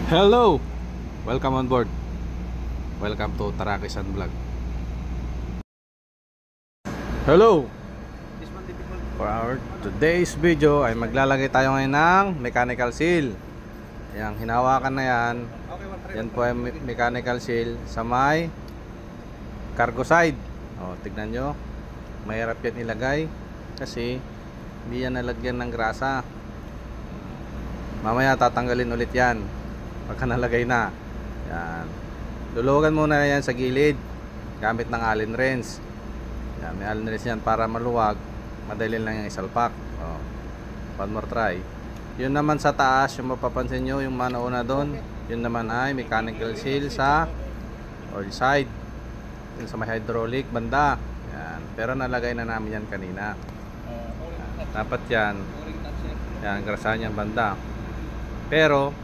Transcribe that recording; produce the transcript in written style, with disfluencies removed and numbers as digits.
Hello! Welcome on board. Welcome to Tarakisan Vlog. Hello! For our today's video ay maglalagay tayo ngayon ng mechanical seal. Yang hinawakan na yan, yan po ay mechanical seal sa may cargo side. Tignan nyo, mahirap yan ilagay kasi hindi yan nalagyan ng grasa. Mamaya tatanggalin ulit yan pagka nalagay na. Yan, luluwagan muna yan sa gilid gamit ng Allen wrench. Yan, may Allen wrench yan para maluwag, madali lang yung isalpak. One more try. Yun naman sa taas, yung mapapansin nyo, yung manauna doon, yun naman ay mechanical seal sa oil side, yun sa may hydraulic banda. Yan, pero nalagay na namin yan kanina. Yan, dapat yan, yan, grasahan yan banda. Pero